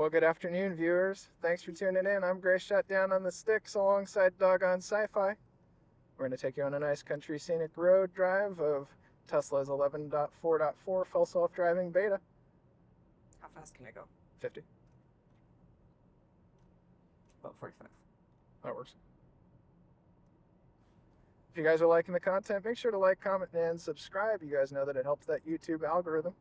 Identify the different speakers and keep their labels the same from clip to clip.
Speaker 1: Well, good afternoon, viewers. Thanks for tuning in. I'm Gray Shut Down on the Sticks alongside Doggone Sci-Fi. We're going to take you on a nice country scenic road drive of Tesla's 11.4.4 full self-driving beta.
Speaker 2: How fast can I go?
Speaker 1: 50.
Speaker 2: About 45.
Speaker 1: That works. If you guys are liking the content, make sure to like, comment, and subscribe. You guys know that it helps that YouTube algorithm.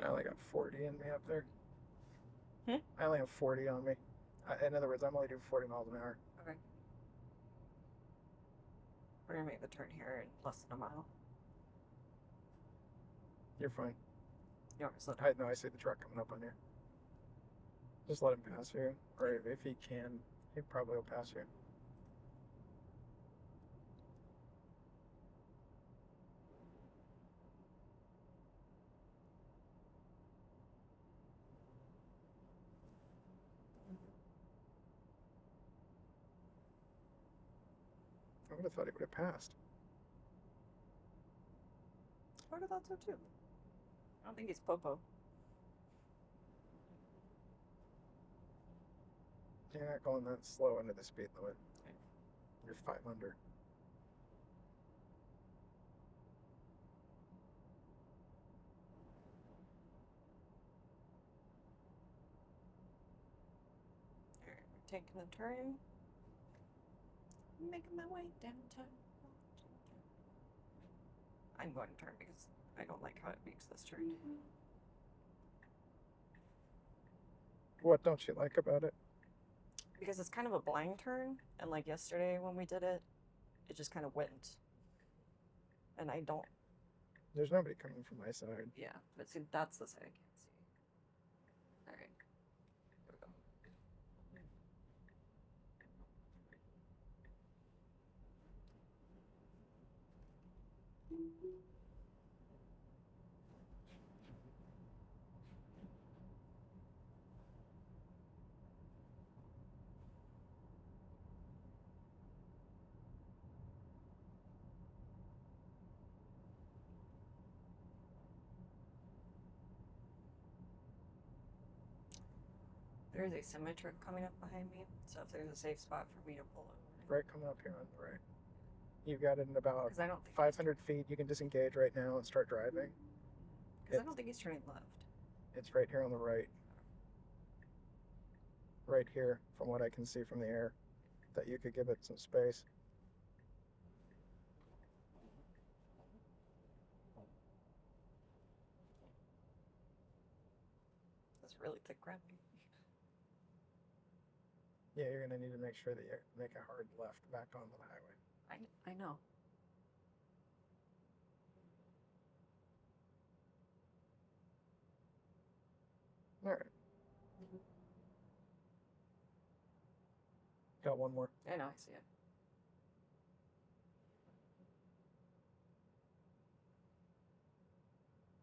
Speaker 1: I only got 40 in me up there. I only have 40 on me. In other words, I'm only doing 40 miles an hour.
Speaker 2: Okay. We're gonna make the turn here in less than a mile.
Speaker 1: You're fine.
Speaker 2: You want me to slow down?
Speaker 1: No, I see the truck coming up on you. Just let him pass you. Or if he can, he probably will pass you. I would have thought he would have passed.
Speaker 2: I would have thought so too. I don't think he's popo.
Speaker 1: You're not going that slow into the speed limit.
Speaker 2: Okay.
Speaker 1: You're 5 under.
Speaker 2: Alright, we're taking the turn. Making my way downtown. I'm going to turn because I don't like how it makes this turn.
Speaker 1: What don't you like about it?
Speaker 2: Because it's kind of a blind turn, and like yesterday when we did it, it just kind of went. And I don't.
Speaker 1: There's nobody coming from my side.
Speaker 2: Yeah, but see, that's the side I can't see. Alright. Here we go. There is a semi-truck coming up behind me, so if there's a safe spot for me to pull over.
Speaker 1: Right coming up here on the right. You've got it in about
Speaker 2: 'Cause I don't think
Speaker 1: 500 feet. You can disengage right now and start driving.
Speaker 2: Because I don't think he's turning left.
Speaker 1: It's right here on the right. Right here, from what I can see from the air, that you could give it some space.
Speaker 2: That's really thick gravity.
Speaker 1: Yeah, you're going to need to make sure that you make a hard left back onto the highway.
Speaker 2: I know.
Speaker 1: All right. Got one more.
Speaker 2: I know, I see it.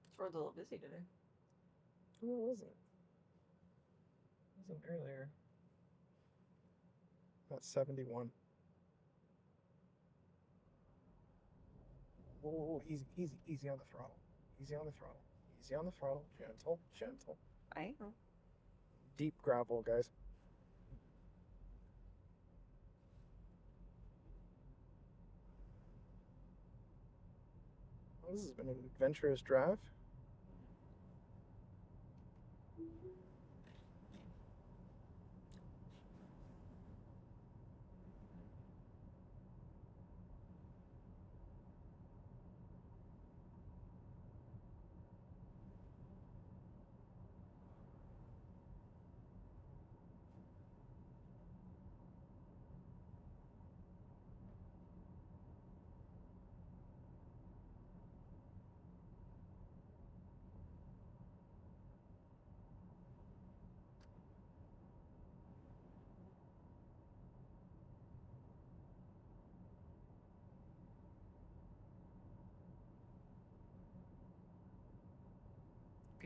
Speaker 2: This road's a little busy today.
Speaker 1: What was it? It wasn't earlier. About 71. Whoa, easy on the throttle. Easy on the throttle. Easy on the throttle. Gentle, gentle.
Speaker 2: I know.
Speaker 1: Deep gravel, guys. Well, this has been an adventurous drive.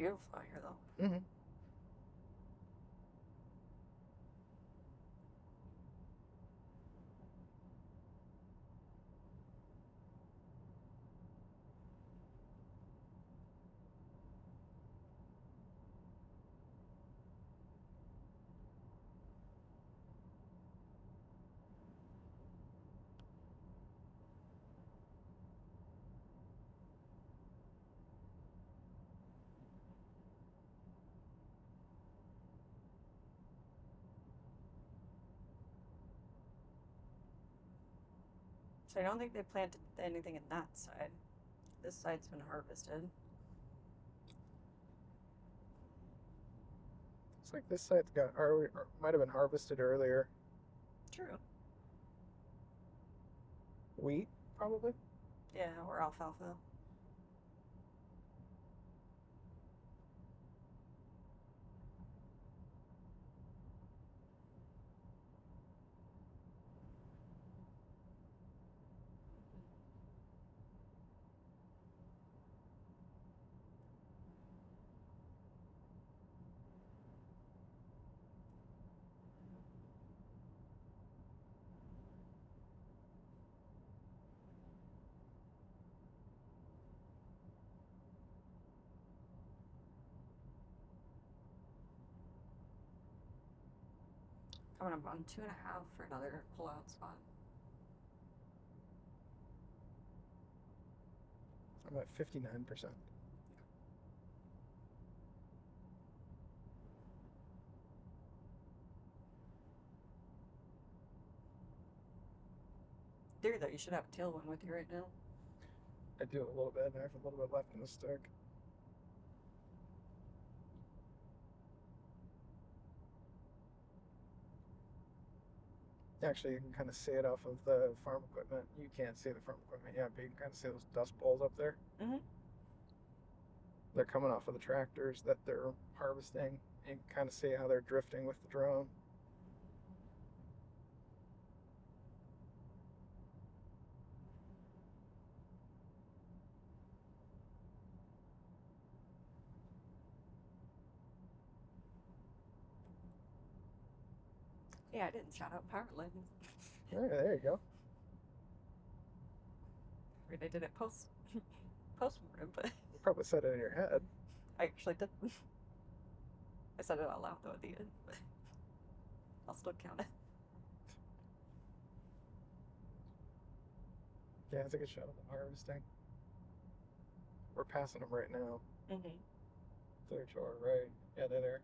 Speaker 2: beautiful out here, though.
Speaker 1: Mm-hmm.
Speaker 2: So I don't think they planted anything in that side. This side's been harvested.
Speaker 1: Looks like this side's got or might have been harvested earlier.
Speaker 2: True.
Speaker 1: Wheat, probably.
Speaker 2: Yeah, or alfalfa. Coming up on 2.5 for another pull-out spot.
Speaker 1: I'm at 59%.
Speaker 2: There, though, you should have a tailwind with you right now.
Speaker 1: I do a little bit. I have a little bit left in the stick. Actually, you can kind of see it off of the farm equipment. You can't see the farm equipment yet, but you can kind of see those dust bowls up there.
Speaker 2: Mm-hmm.
Speaker 1: They're coming off of the tractors that they're harvesting. You can kind of see how they're drifting with the drone.
Speaker 2: Yeah, I didn't shout out power lines.
Speaker 1: There you go.
Speaker 2: I mean, I did it post-mortem, but
Speaker 1: You probably said it in your head.
Speaker 2: I actually did. I said it out loud, though, at the end, but I'll still count it.
Speaker 1: Yeah, it's a good shot of them harvesting. We're passing them right now.
Speaker 2: Mm-hmm.
Speaker 1: They're to our right. Yeah, they're there.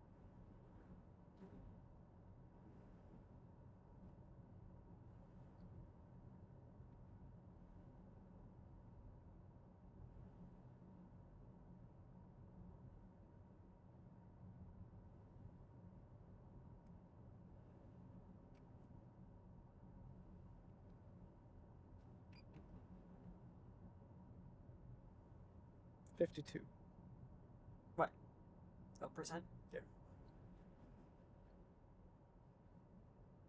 Speaker 1: $52.
Speaker 2: What? What percent?
Speaker 1: Yeah.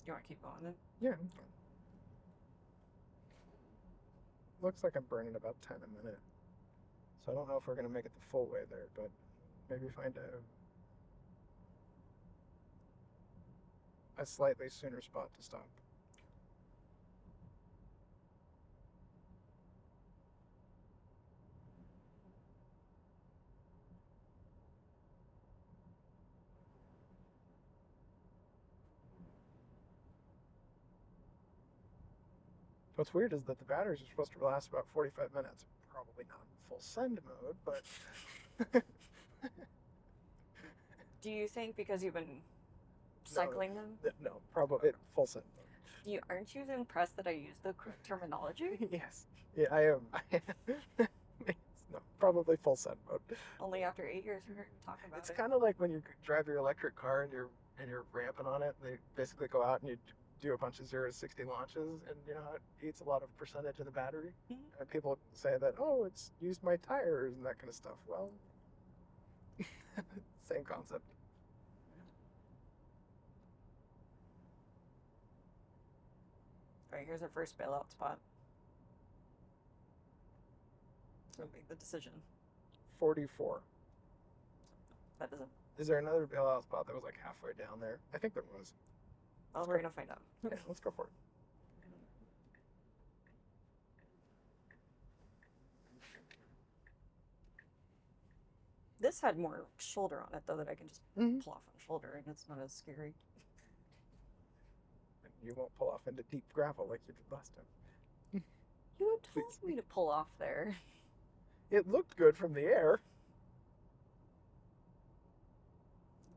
Speaker 2: You want to keep going then?
Speaker 1: Yeah, I'm fine. Looks like I'm burning about 10 a minute. So I don't know if we're going to make it the full way there, but maybe find a slightly sooner spot to stop. What's weird is that the batteries are supposed to last about 45 minutes. Probably not in full send mode, but
Speaker 2: Do you think because you've been cycling them?
Speaker 1: no, probably full send mode.
Speaker 2: Aren't you impressed that I use the correct terminology?
Speaker 1: Yes. Yeah, I am. No, probably full send mode.
Speaker 2: Only after 8 years we're talking about
Speaker 1: It's
Speaker 2: it.
Speaker 1: kind of like when you drive your electric car and you're ramping on it. They basically go out and you do a bunch of 0 to 60 launches, and you know it eats a lot of percentage of the battery.
Speaker 2: Mhm.
Speaker 1: And people say that, oh, it's used my tires and that kind of stuff. Well, same concept.
Speaker 2: Alright, here's our first bailout spot. So make the decision.
Speaker 1: 44.
Speaker 2: That doesn't.
Speaker 1: Is there another bailout spot that was like halfway down there? I think there was.
Speaker 2: Oh, we're gonna find out.
Speaker 1: Yeah, let's go for it.
Speaker 2: This had more shoulder on it though that I can just
Speaker 1: Mhm.
Speaker 2: pull off on shoulder, and it's not as scary.
Speaker 1: And you won't pull off into deep gravel like you did last time.
Speaker 2: You told
Speaker 1: Please.
Speaker 2: me to pull off there.
Speaker 1: It looked good from the air.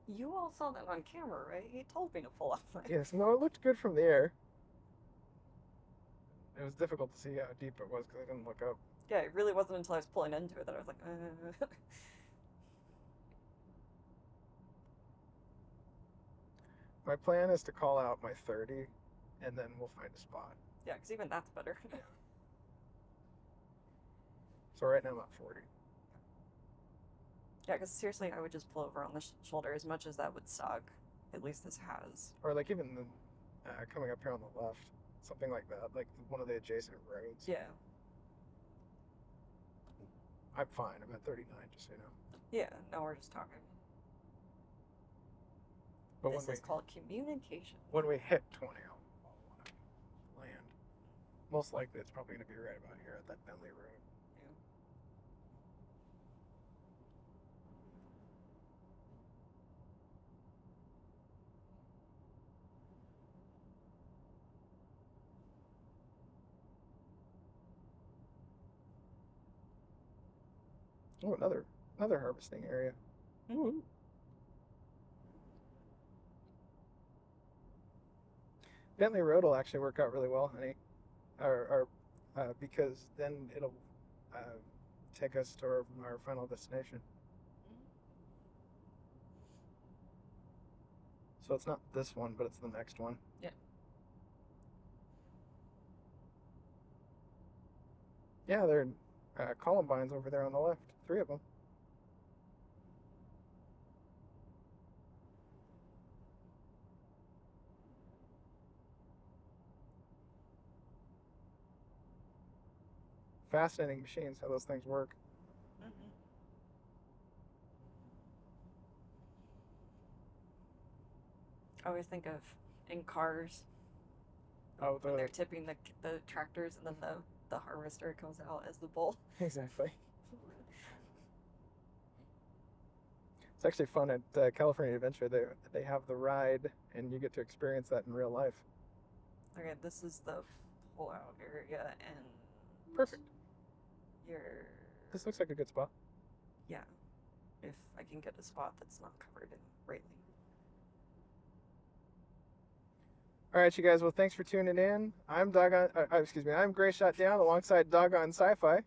Speaker 2: You all saw that on camera, right? You told me to pull off there.
Speaker 1: Yes, no, it looked good from the air. It was difficult to see how deep it was because I didn't look up.
Speaker 2: Yeah, it really wasn't until I was pulling into it that I was like,
Speaker 1: My plan is to call out my 30, and then we'll find a spot.
Speaker 2: Yeah, because even that's better.
Speaker 1: So right now I'm at 40.
Speaker 2: Yeah, because seriously, I would just pull over on the shoulder as much as that would suck. At least this has.
Speaker 1: Or like even the, coming up here on the left, something like that, like one of the adjacent roads.
Speaker 2: Yeah.
Speaker 1: I'm fine. I'm at 39, just so you know.
Speaker 2: Yeah, now we're just talking.
Speaker 1: But
Speaker 2: This is called communication.
Speaker 1: when we hit 20, I'll want to land. Most likely, it's probably going to be right about here at that Bentley Road. Oh, another harvesting area.
Speaker 2: Mm-hmm.
Speaker 1: Bentley Road will actually work out really well, honey, because then it'll take us to our final destination. So it's not this one, but it's the next one.
Speaker 2: Yeah.
Speaker 1: Yeah, there are columbines over there on the left. 3 of them. Fascinating machines, how those things work.
Speaker 2: Mm-hmm. I always think of in cars
Speaker 1: Oh,
Speaker 2: when they're tipping the tractors, and then the harvester comes out as the bull.
Speaker 1: Exactly. It's actually fun at California Adventure. They have the ride, and you get to experience that in real life.
Speaker 2: Okay, this is the pull-out area, and
Speaker 1: Perfect.
Speaker 2: you're
Speaker 1: This looks like a good spot.
Speaker 2: yeah. If I can get a spot that's not covered in railing.
Speaker 1: All right, you guys. Well, thanks for tuning in. I'm I'm Gray Shot Down alongside Doggone Sci-Fi.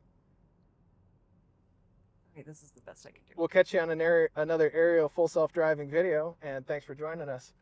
Speaker 2: Okay, this is the best I can do.
Speaker 1: We'll catch you on another aerial full self-driving video, and thanks for joining us.